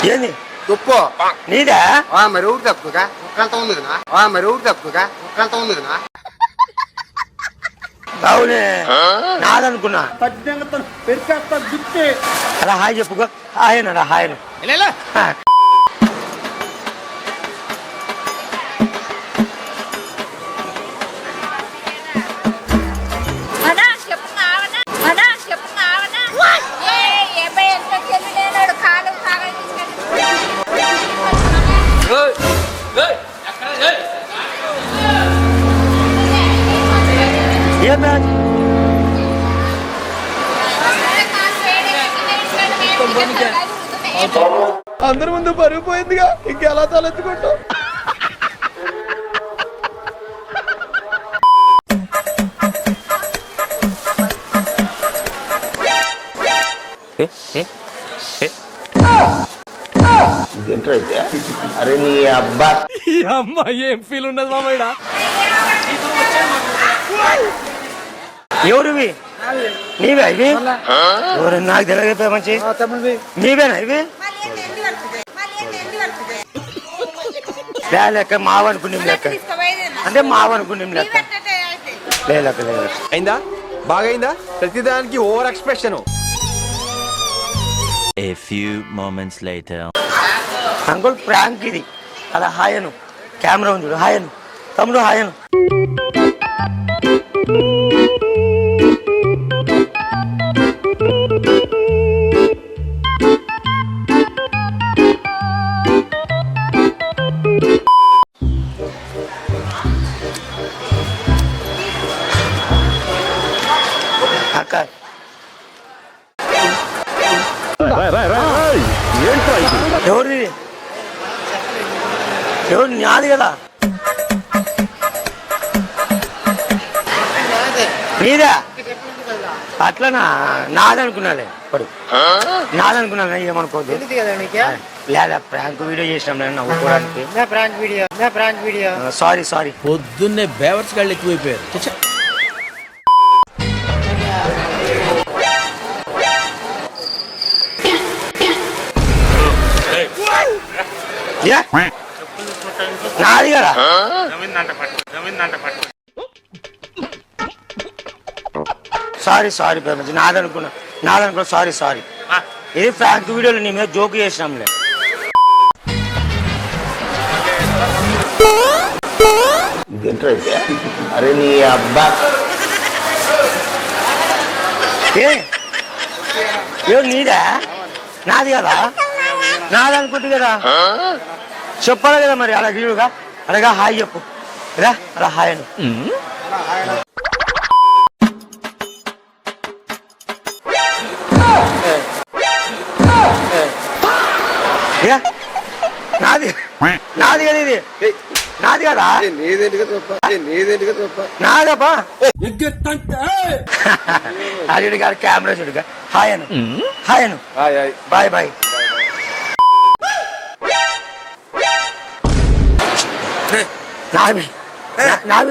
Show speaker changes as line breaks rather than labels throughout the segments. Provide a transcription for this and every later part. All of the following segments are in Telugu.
ఏంది తుప్పు నీదా
మరి ఊరు తప్పుగా ఒక్కంత ఉంది కదా మరి ఊరు తప్పుగా ఒక్కంత ఉంది కదా
అవునే నాదనుకున్నా అలా హాయ్ చెప్పుకో హాయన హాయన
అందరి ముందు పరుగు పోయిందిగా ఇంకెలా తలెత్తుకుంటాం.
అరే నీ అబ్బా
ఈ అమ్మ ఏం ఫీల్ ఉండదు మామయ్య.
ఎవరివి నీవే ఇవి ఎవరు నాకు తెలియకపోయా మంచి నీవేనా ఇవి లెక్క మావనుకున్నాం లెక్క అంటే మావనుకున్నాం లెక్క లేక
అయిందా బాగైందా ప్రతిదానికి over expression.
A few moments later.
Uncle prank ఇది అలా హాయను కెమెరా ఉంది చూడు హాయను తమ్ముడు హాయను అక్క ఎవరిది ఎవరు నాది కదా నీదా అట్లనా నాదనుకున్నాలే ఇప్పుడు నాదనుకున్నా ఏమనుకోవద్దు లేదా ప్రాంక్ వీడియో చేసినాం నేను నవ్వుకోవడానికి సారీ
పొద్దున్నే బేవర్స్ గాళ్ళు ఎక్కువైపోయారు.
నాది కదా సారీ ప్రేమ నాదనుకున్నా సారీ ఇది ఫ్రాంక్ వీడియోలో నీ మీద జోక్ చేసినాంలే. అరే నీ అబ్బా ఎవరు నీదా నాది కదా నాదనుకుంటు కదా చెప్పాలి కదా మరి అలా వీడుగా అలాగా హాయ్ చెప్పు కదా అలా హాయ్ అని నాది కదా ఇది నాది కదా నాదప్పా అది గారు కెమెరా చూడుగా హాయ్ అను బాయ్ నాది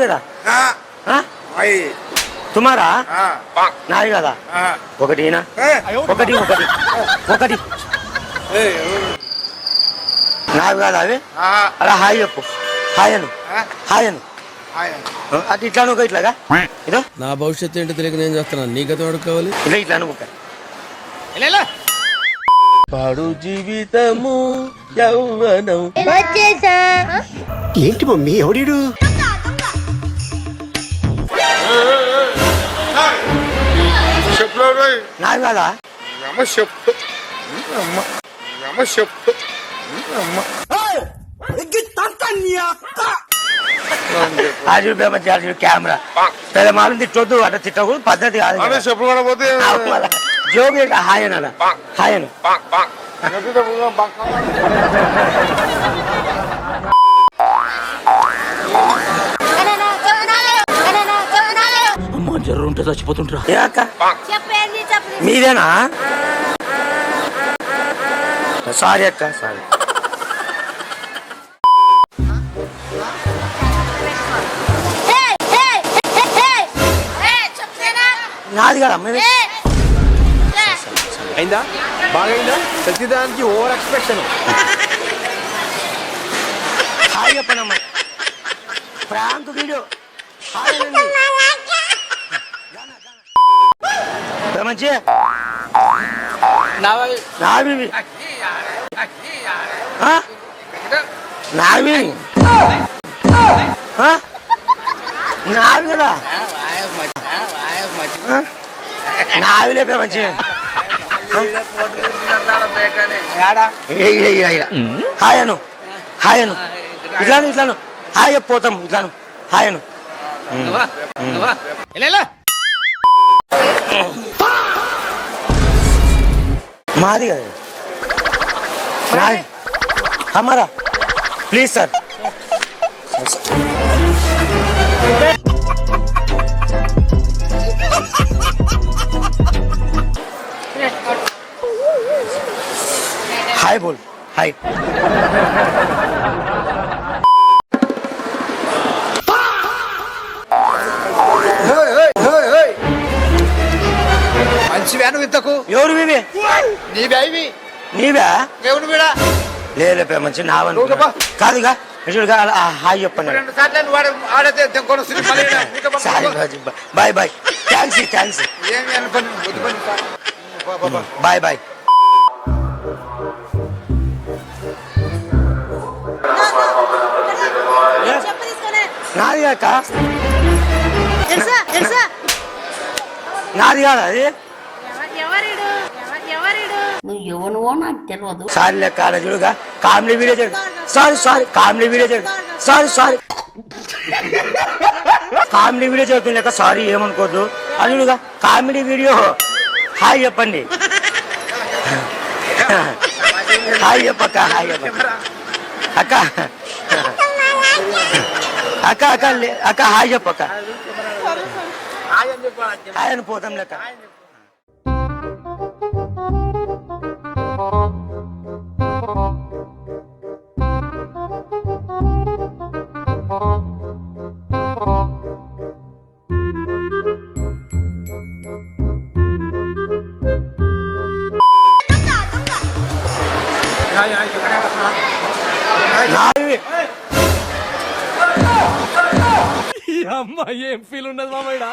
కదా తుమారా నాది కదా ఒకటినా ఒకటి నావి కాదు అవి అలా హాయ్ చెప్పు హాయ్ అను అది ఇట్లా అనుకో ఇట్లాగా ఇదో
నా భవిష్యత్తు ఏంటో తెలియక నేను చేస్తున్నాను నీ గతం అడుక్కోవాలి
ఇట్లా అనుకోక
పాడు జీవితము యౌవనం
ఏంటి మమ్మీ ఎవడీడు
నావి కాదా కెమెరా పెద్ద మాలను తిట్టొద్దు అట్లా తిట్టకూడదు పద్ధతి కాదు జోగి హాయ్ అనాల హాయ్ అను అమ్మ జర్రు ఉంటే చచ్చిపోతుంటారా మీదేనా సారీ అక్క సారీ కదా మరి
అయిందా బాగా అయిందా ప్రతిదానికి ఓవర్ ఎక్స్పెక్షన్.
హాయ్ చెప్పనమ్మా ప్రాంక్ వీడియో హాయ్ అనండి. మంచి నావి నావి నావి కదా నావి లేపే మంచి హాయ్ అను హాయ్ అను ఇట్లాను ఇట్లాను హాయ్ చెప్పిపోతాం ఇట్లాను హాయ్ అను మాది కదా నాది हमारा प्लीज सर हाय बोल हाय
మంచి వ్యాను విత్తకు
ఎవరు మీవి
నీవి
నీవా
దేవుడు వీడా
లేపే మంచి నావను కాదుగా చూడుగా హాయ్ చెప్పండి bye bye thanks thanks bye bye నాది కాక నాది కాదు అది
నువ్వు ఎవనువో నాకు తెలియదు.
సారీ లెక్క ఆడ చూడుగా కామెడీ వీడియో చేయడు సారీ సారీ కామెడీ వీడియో చేయడు సారీ సారీ కామెడీ వీడియో చదువుతుంది లెక్క సారీ ఏమనుకోద్దు అది చూడుగా కామెడీ వీడియో హాయ్ చెప్పండి హాయ్ చెప్పక్క హాయ్ చెప్పక్క అక్క అక్క అక్క అక్క హాయ్ చెప్పక్క హాయ్ అని పోతాం లెక్క
అమ్మ ఏం ఫీల్ ఉండదు మామయ్య.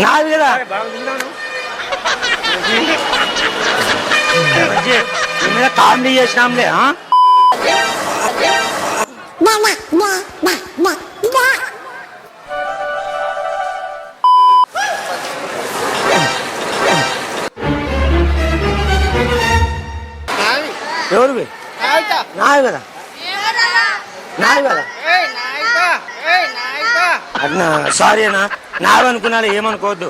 నాది కదా మీద కామెడీ చేసినాంలే ఎవరు నావి కదా నావి కదా అన్నా సారీ అన్నా నావనుకున్నాను ఏమనుకోవద్దు